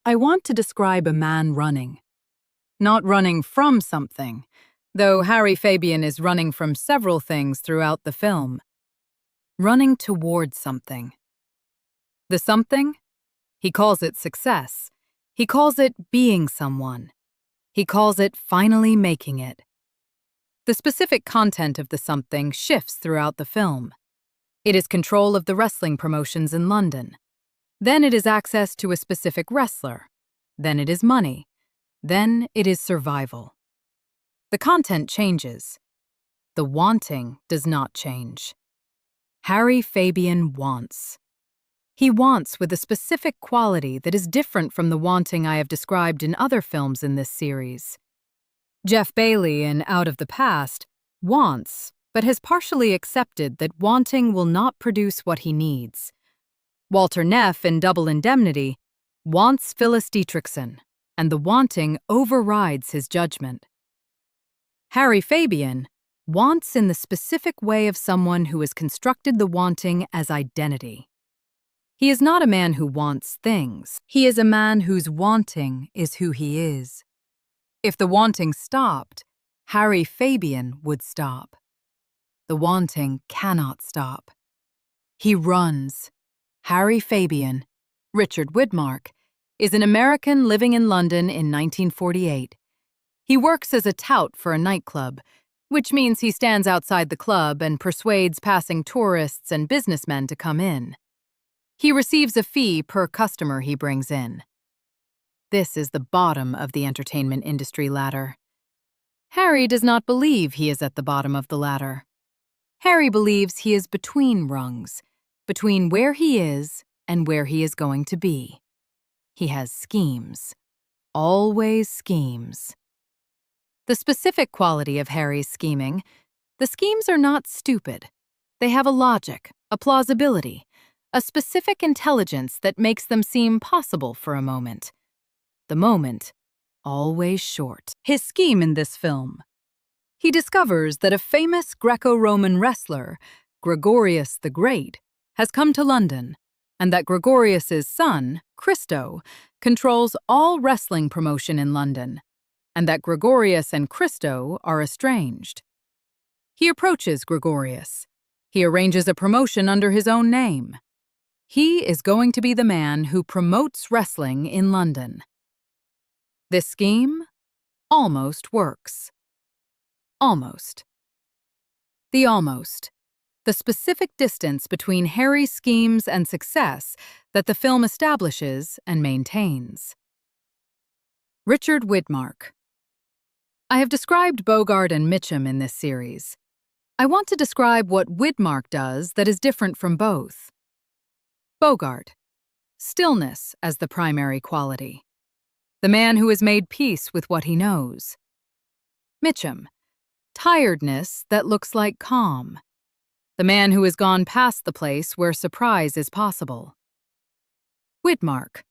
I want to describe a man running. Not running from something, though Harry Fabian is running from several things throughout the film. Running towards something. The something? He calls it success. He calls it being someone. He calls it finally making it. The specific content of the something shifts throughout the film. It is control of the wrestling promotions in London. Then it is access to a specific wrestler. Then it is money. Then it is survival. The content changes. The wanting does not change. Harry Fabian wants. He wants with a specific quality that is different from the wanting I have described in other films in this series. Jeff Bailey in Out of the Past wants, but has partially accepted that wanting will not produce what he needs. Walter Neff in Double Indemnity wants Phyllis Dietrichson, and the wanting overrides his judgment. Harry Fabian wants in the specific way of someone who has constructed the wanting as identity. He is not a man who wants things. He is a man whose wanting is who he is. If the wanting stopped, Harry Fabian would stop. The wanting cannot stop. He runs. Harry Fabian, Richard Widmark, is an American living in London in 1948. He works as a tout for a nightclub, which means he stands outside the club and persuades passing tourists and businessmen to come in. He receives a fee per customer he brings in. This is the bottom of the entertainment industry ladder. Harry does not believe he is at the bottom of the ladder. Harry believes he is between rungs, between where he is and where he is going to be. He has schemes. Always schemes. The specific quality of Harry's scheming, the schemes are not stupid. They have a logic, a plausibility, a specific intelligence that makes them seem possible for a moment. The moment, always short. His scheme in this film. He discovers that a famous Greco-Roman wrestler, Gregorius the Great, has come to London, and that Gregorius's son, Christo, controls all wrestling promotion in London, and that Gregorius and Christo are estranged. He approaches Gregorius. He arranges a promotion under his own name. He is going to be the man who promotes wrestling in London. This scheme almost works. Almost. The almost. The specific distance between Harry's schemes and success that the film establishes and maintains. Richard Widmark. I have described Bogart and Mitchum in this series. I want to describe what Widmark does that is different from both. Bogart. Stillness as the primary quality. The man who has made peace with what he knows. Mitchum. Tiredness that looks like calm. The man who has gone past the place where surprise is possible. Widmark.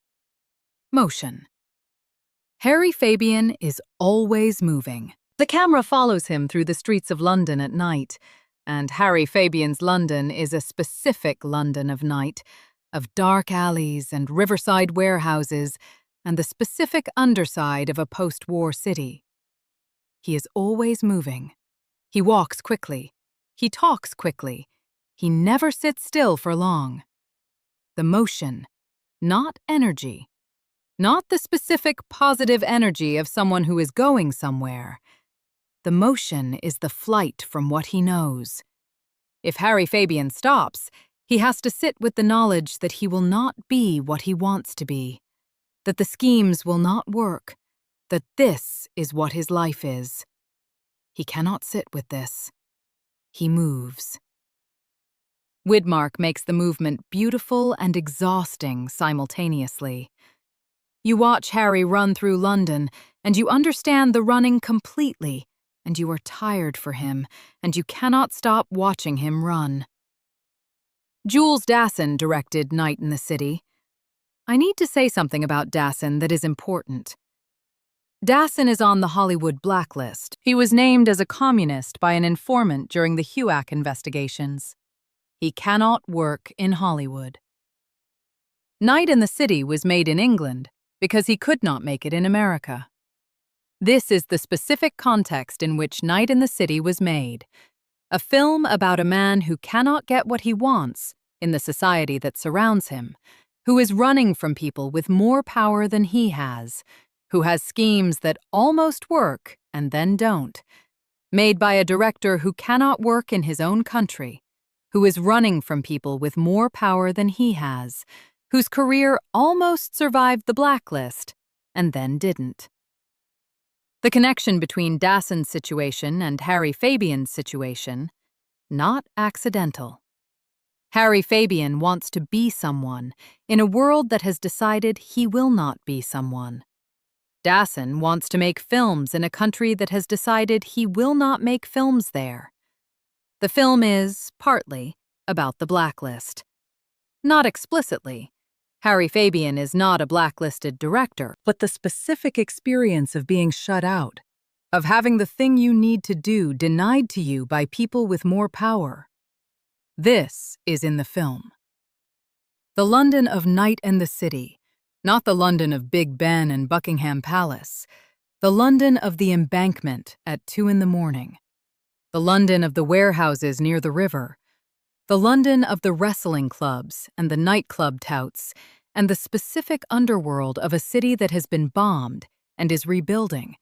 Motion. Harry Fabian is always moving. The camera follows him through the streets of London at night, and Harry Fabian's London is a specific London of night, of dark alleys and riverside warehouses, and the specific underside of a post-war city. He is always moving. He walks quickly. He talks quickly. He never sits still for long. The motion, not energy. Not the specific positive energy of someone who is going somewhere. The motion is the flight from what he knows. If Harry Fabian stops, he has to sit with the knowledge that he will not be what he wants to be, that the schemes will not work, that this is what his life is. He cannot sit with this. He moves. Widmark makes the movement beautiful and exhausting simultaneously. You watch Harry run through London, and you understand the running completely, and you are tired for him, and you cannot stop watching him run. Jules Dassin directed Night in the City. I need to say something about Dassin that is important. Dassin is on the Hollywood blacklist. He was named as a communist by an informant during the HUAC investigations. He cannot work in Hollywood. Night in the City was made in England, because he could not make it in America. This is the specific context in which Night in the City was made, a film about a man who cannot get what he wants in the society that surrounds him, who is running from people with more power than he has, who has schemes that almost work and then don't, made by a director who cannot work in his own country, who is running from people with more power than he has, whose career almost survived the blacklist and then didn't. The connection between Dassin's situation and Harry Fabian's situation, not accidental. Harry Fabian wants to be someone in a world that has decided he will not be someone. Dassin wants to make films in a country that has decided he will not make films there. The film is, partly, about the blacklist. Not explicitly. Harry Fabian is not a blacklisted director, but the specific experience of being shut out, of having the thing you need to do denied to you by people with more power. This is in the film. The London of Night and the City, not the London of Big Ben and Buckingham Palace, the London of the Embankment at 2 a.m, the London of the warehouses near the river, the London of the wrestling clubs and the nightclub touts, and the specific underworld of a city that has been bombed and is rebuilding,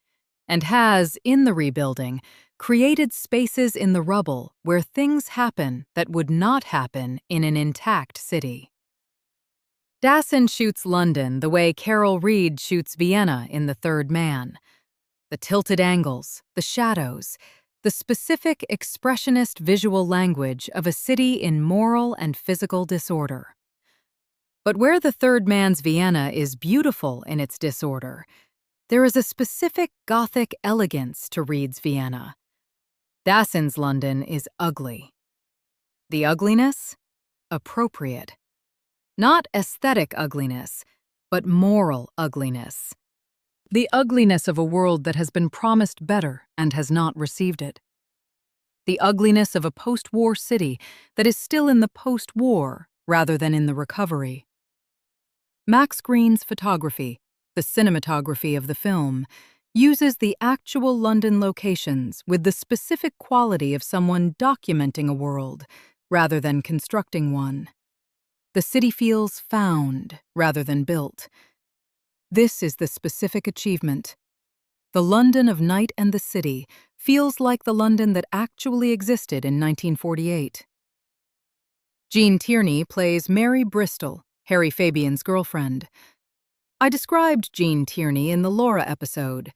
and has, in the rebuilding, created spaces in the rubble where things happen that would not happen in an intact city. Dassin shoots London the way Carol Reed shoots Vienna in The Third Man. The tilted angles, the shadows, the specific expressionist visual language of a city in moral and physical disorder. But where The Third Man's Vienna is beautiful in its disorder, there is a specific Gothic elegance to Reed's Vienna. Dassin's London is ugly. The ugliness? Appropriate. Not aesthetic ugliness, but moral ugliness. The ugliness of a world that has been promised better and has not received it. The ugliness of a post-war city that is still in the post-war rather than in the recovery. Max Green's photography, the cinematography of the film, uses the actual London locations with the specific quality of someone documenting a world rather than constructing one. The city feels found rather than built. This is the specific achievement. The London of Night and the City feels like the London that actually existed in 1948. Jean Tierney plays Mary Bristol, Harry Fabian's girlfriend. I described Jean Tierney in the Laura episode,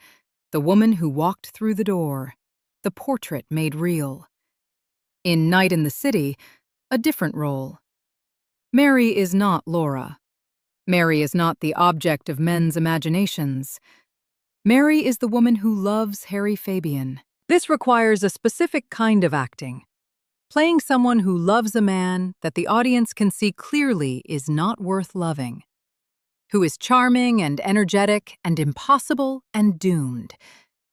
the woman who walked through the door, the portrait made real. In Night in the City, a different role. Mary is not Laura. Mary is not the object of men's imaginations. Mary is the woman who loves Harry Fabian. This requires a specific kind of acting. Playing someone who loves a man that the audience can see clearly is not worth loving. Who is charming and energetic and impossible and doomed,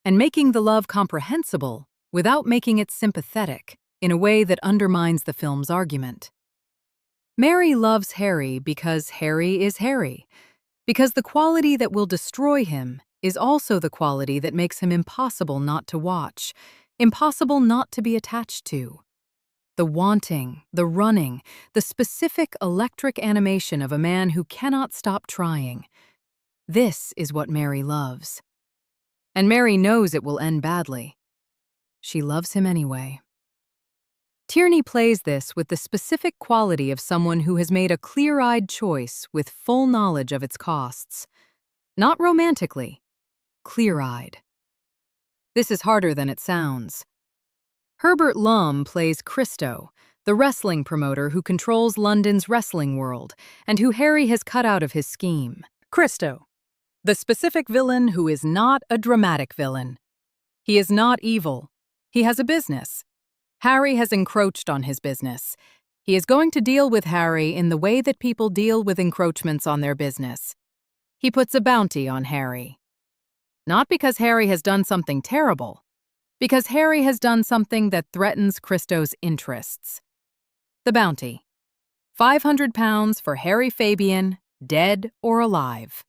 and making the love comprehensible without making it sympathetic in a way that undermines the film's argument. Mary loves Harry because Harry is Harry, because the quality that will destroy him is also the quality that makes him impossible not to watch, impossible not to be attached to. The wanting, the running, the specific electric animation of a man who cannot stop trying. This is what Mary loves. And Mary knows it will end badly. She loves him anyway. Tierney plays this with the specific quality of someone who has made a clear-eyed choice with full knowledge of its costs. Not romantically, clear-eyed. This is harder than it sounds. Herbert Lum plays Christo, the wrestling promoter who controls London's wrestling world and who Harry has cut out of his scheme. Christo, the specific villain who is not a dramatic villain. He is not evil. He has a business. Harry has encroached on his business. He is going to deal with Harry in the way that people deal with encroachments on their business. He puts a bounty on Harry. Not because Harry has done something terrible, because Harry has done something that threatens Christo's interests. The bounty: £500 for Harry Fabian, dead or alive.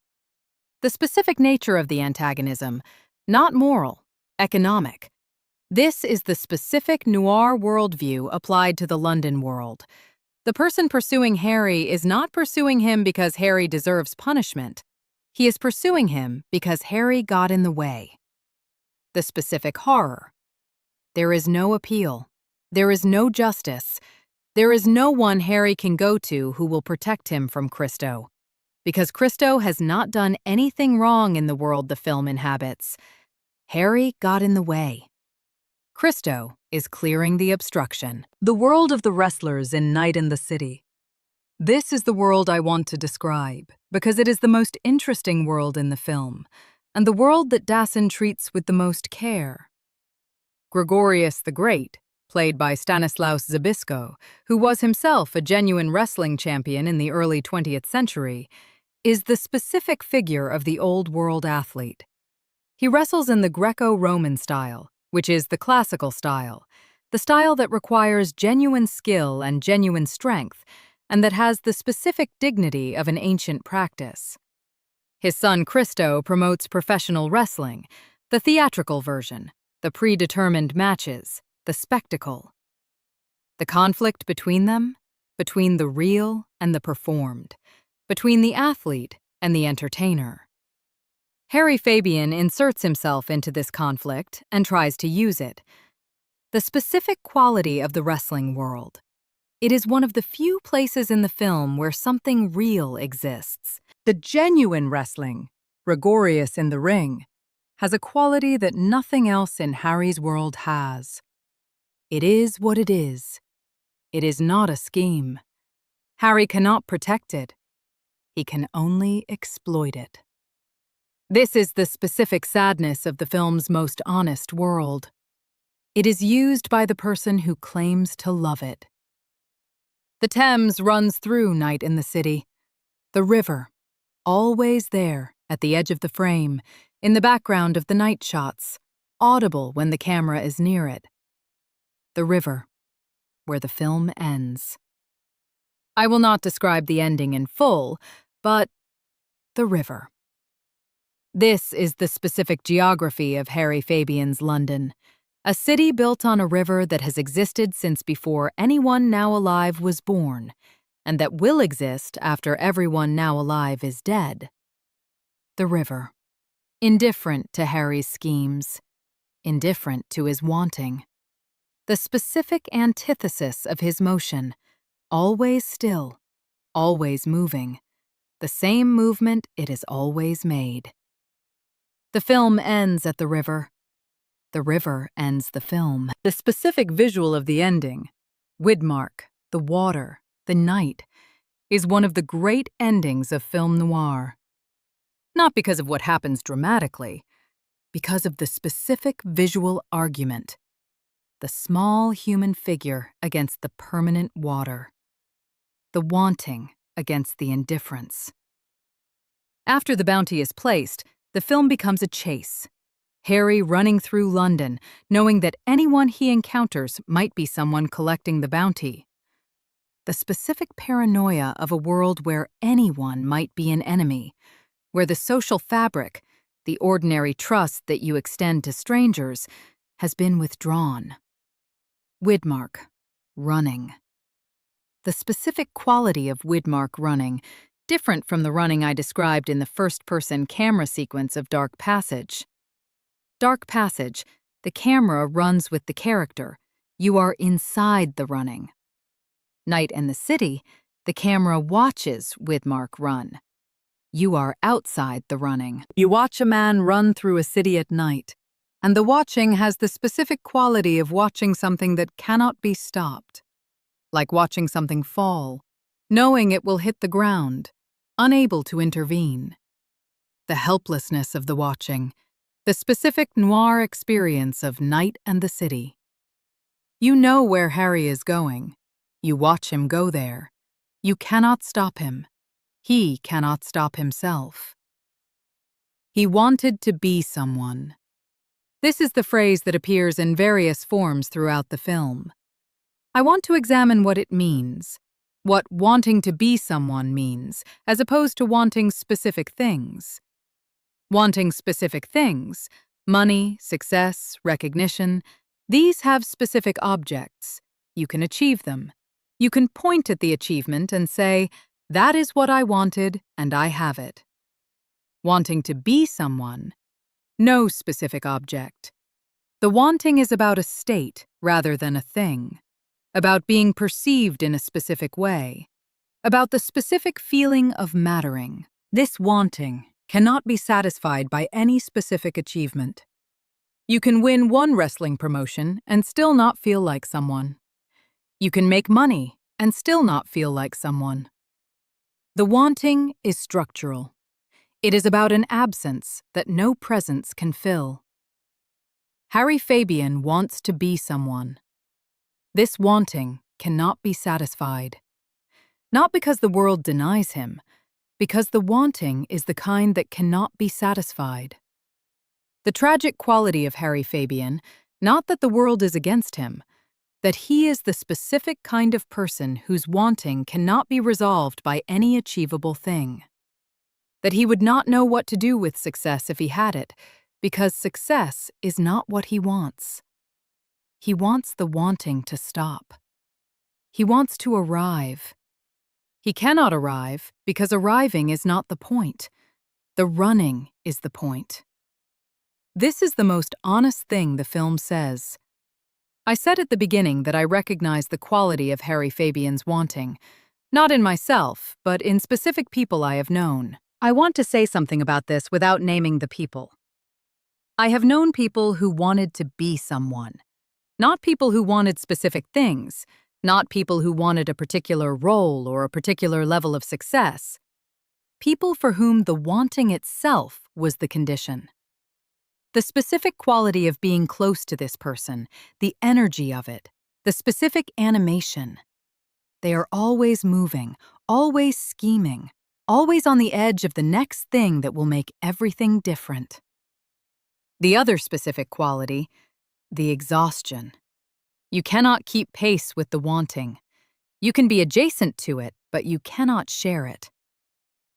The specific nature of the antagonism, not moral, economic. This is the specific noir worldview applied to the London world. The person pursuing Harry is not pursuing him because Harry deserves punishment. He is pursuing him because Harry got in the way. The specific horror. There is no appeal. There is no justice. There is no one Harry can go to who will protect him from Christo. Because Christo has not done anything wrong in the world the film inhabits. Harry got in the way. Christo is clearing the obstruction. The world of the wrestlers in Night in the City. This is the world I want to describe, because it is the most interesting world in the film, and the world that Dassin treats with the most care. Gregorius the Great, played by Stanislaus Zabisco, who was himself a genuine wrestling champion in the early 20th century, is the specific figure of the old world athlete. He wrestles in the Greco-Roman style, which is the classical style, the style that requires genuine skill and genuine strength, and that has the specific dignity of an ancient practice. His son Christo promotes professional wrestling, the theatrical version, the predetermined matches, the spectacle. The conflict between them, between the real and the performed, between the athlete and the entertainer. Harry Fabian inserts himself into this conflict and tries to use it. The specific quality of the wrestling world. It is one of the few places in the film where something real exists. The genuine wrestling, Gregorius in the ring, has a quality that nothing else in Harry's world has. It is what it is. It is not a scheme. Harry cannot protect it. He can only exploit it. This is the specific sadness of the film's most honest world. It is used by the person who claims to love it. The Thames runs through Night in the City. The river, always there, at the edge of the frame, in the background of the night shots, audible when the camera is near it. The river, where the film ends. I will not describe the ending in full, but the river. This is the specific geography of Harry Fabian's London, a city built on a river that has existed since before anyone now alive was born, and that will exist after everyone now alive is dead. The river. Indifferent to Harry's schemes, indifferent to his wanting. The specific antithesis of his motion, always still, always moving, the same movement it has always made. The film ends at the river. The river ends the film. The specific visual of the ending, Widmark, the water, the night, is one of the great endings of film noir. Not because of what happens dramatically, because of the specific visual argument. The small human figure against the permanent water. The wanting against the indifference. After the bounty is placed, the film becomes a chase. Harry running through London, knowing that anyone he encounters might be someone collecting the bounty. The specific paranoia of a world where anyone might be an enemy, where the social fabric, the ordinary trust that you extend to strangers, has been withdrawn. Widmark, running. The specific quality of Widmark running, different from the running I described in the first-person camera sequence of Dark Passage. Dark Passage, the camera runs with the character. You are inside the running. Night in the City, the camera watches Widmark run. You are outside the running. You watch a man run through a city at night, and the watching has the specific quality of watching something that cannot be stopped. Like watching something fall, knowing it will hit the ground, unable to intervene. The helplessness of the watching, the specific noir experience of Night and the City. You know where Harry is going. You watch him go there. You cannot stop him. He cannot stop himself. He wanted to be someone. This is the phrase that appears in various forms throughout the film. I want to examine what it means, what wanting to be someone means, as opposed to wanting specific things. Wanting specific things, money, success, recognition, these have specific objects. You can achieve them. You can point at the achievement and say, "That is what I wanted, and I have it." Wanting to be someone, no specific object. The wanting is about a state rather than a thing, about being perceived in a specific way, about the specific feeling of mattering. This wanting cannot be satisfied by any specific achievement. You can win one wrestling promotion and still not feel like someone. You can make money and still not feel like someone. The wanting is structural. It is about an absence that no presence can fill. Harry Fabian wants to be someone. This wanting cannot be satisfied. Not because the world denies him, because the wanting is the kind that cannot be satisfied. The tragic quality of Harry Fabian, not that the world is against him, that he is the specific kind of person whose wanting cannot be resolved by any achievable thing. That he would not know what to do with success if he had it, because success is not what he wants. He wants the wanting to stop. He wants to arrive. He cannot arrive because arriving is not the point. The running is the point. This is the most honest thing the film says. I said at the beginning that I recognize the quality of Harry Fabian's wanting, not in myself, but in specific people I have known. I want to say something about this without naming the people. I have known people who wanted to be someone, not people who wanted specific things, not people who wanted a particular role or a particular level of success. People for whom the wanting itself was the condition. The specific quality of being close to this person, the energy of it, the specific animation. They are always moving, always scheming, always on the edge of the next thing that will make everything different. The other specific quality, the exhaustion. You cannot keep pace with the wanting. You can be adjacent to it, but you cannot share it.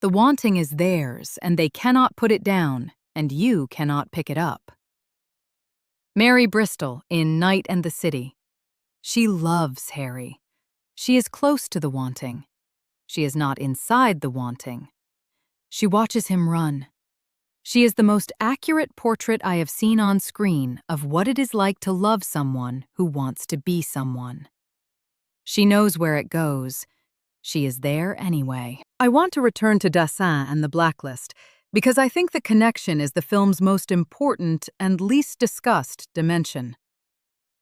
The wanting is theirs, and they cannot put it down, and you cannot pick it up. Mary Bristol in Night and the City. She loves Harry. She is close to the wanting. She is not inside the wanting. She watches him run. She is the most accurate portrait I have seen on screen of what it is like to love someone who wants to be someone. She knows where it goes. She is there anyway. I want to return to Dassin and the blacklist because I think the connection is the film's most important and least discussed dimension.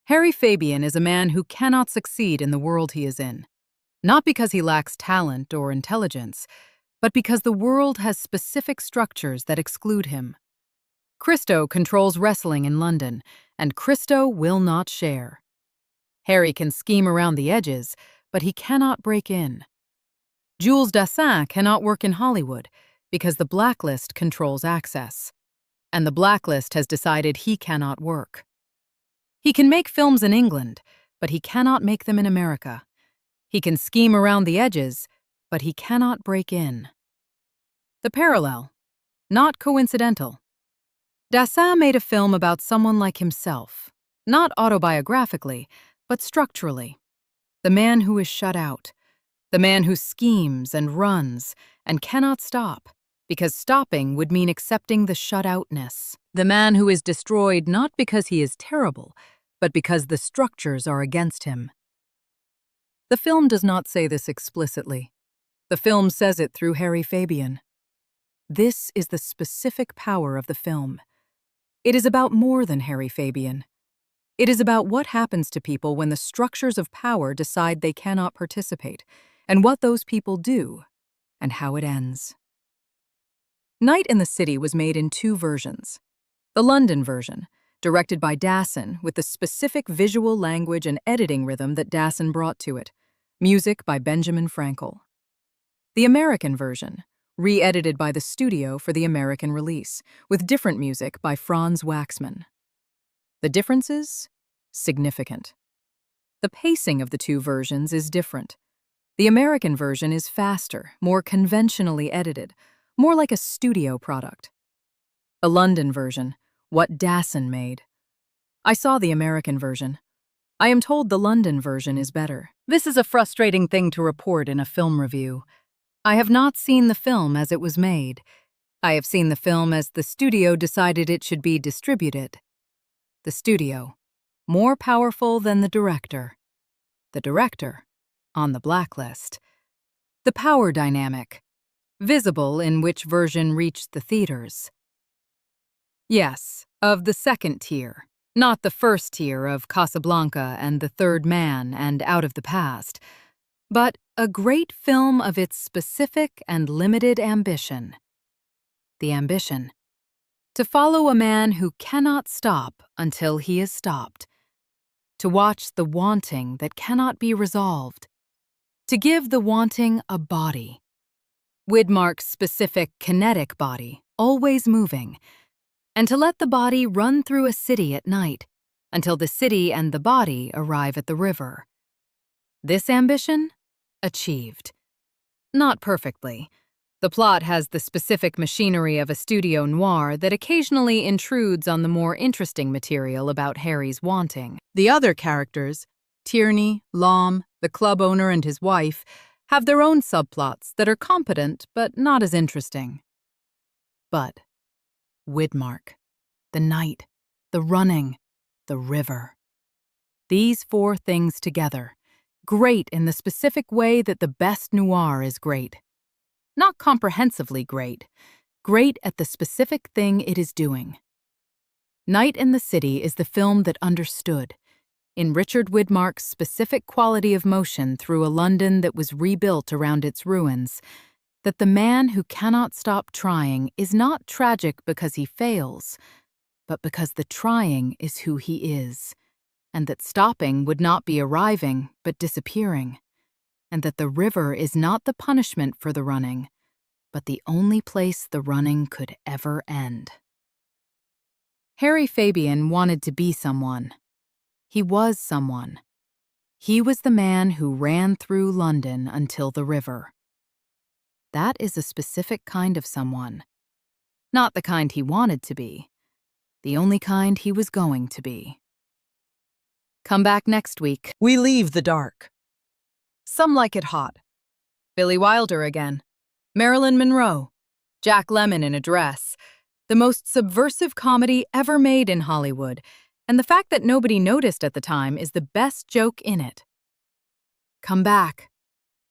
Harry Fabian is a man who cannot succeed in the world he is in, not because he lacks talent or intelligence, but because the world has specific structures that exclude him. Christo controls wrestling in London, and Christo will not share. Harry can scheme around the edges, but he cannot break in. Jules Dassin cannot work in Hollywood because the blacklist controls access, and the blacklist has decided he cannot work. He can make films in England, but he cannot make them in America. He can scheme around the edges, but he cannot break in. The parallel, not coincidental. Dassin made a film about someone like himself, not autobiographically, but structurally. The man who is shut out, the man who schemes and runs and cannot stop, because stopping would mean accepting the shut-outness. The man who is destroyed not because he is terrible, but because the structures are against him. The film does not say this explicitly. The film says it through Harry Fabian. This is the specific power of the film. It is about more than Harry Fabian. It is about what happens to people when the structures of power decide they cannot participate, and what those people do, and how it ends. Night in the City was made in 2 versions. The London version, directed by Dassin with the specific visual language and editing rhythm that Dassin brought to it. Music by Benjamin Frankel. The American version, re-edited by the studio for the American release, with different music by Franz Waxman. The differences? Significant. The pacing of the 2 versions is different. The American version is faster, more conventionally edited, more like a studio product. A London version, what Dassin made. I saw the American version. I am told the London version is better. This is a frustrating thing to report in a film review. I have not seen the film as it was made. I have seen the film as the studio decided it should be distributed. The studio, more powerful than the director. The director, on the blacklist. The power dynamic, visible in which version reached the theaters. Yes, of the second tier, not the first tier of Casablanca and The Third Man and Out of the Past, but a great film of its specific and limited ambition. The ambition. To follow a man who cannot stop until he is stopped. To watch the wanting that cannot be resolved. To give the wanting a body. Widmark's specific kinetic body, always moving, and to let the body run through a city at night until the city and the body arrive at the river. This ambition? Achieved. Not perfectly. The plot has the specific machinery of a studio noir that occasionally intrudes on the more interesting material about Harry's wanting. The other characters, Tierney, Lom, the club owner and his wife, have their own subplots that are competent but not as interesting. But Widmark, the night, the running, the river. These four things together, great in the specific way that the best noir is great. Not comprehensively great, great at the specific thing it is doing. Night in the City is the film that understood, in Richard Widmark's specific quality of motion through a London that was rebuilt around its ruins, that the man who cannot stop trying is not tragic because he fails, but because the trying is who he is, and that stopping would not be arriving, but disappearing, and that the river is not the punishment for the running, but the only place the running could ever end. Harry Fabian wanted to be someone. He was someone. He was the man who ran through London until the river. That is a specific kind of someone. Not the kind he wanted to be. The only kind he was going to be. Come back next week. We leave the dark. Some like it hot. Billy Wilder again. Marilyn Monroe. Jack Lemmon in a dress. The most subversive comedy ever made in Hollywood, and the fact that nobody noticed at the time is the best joke in it. Come back.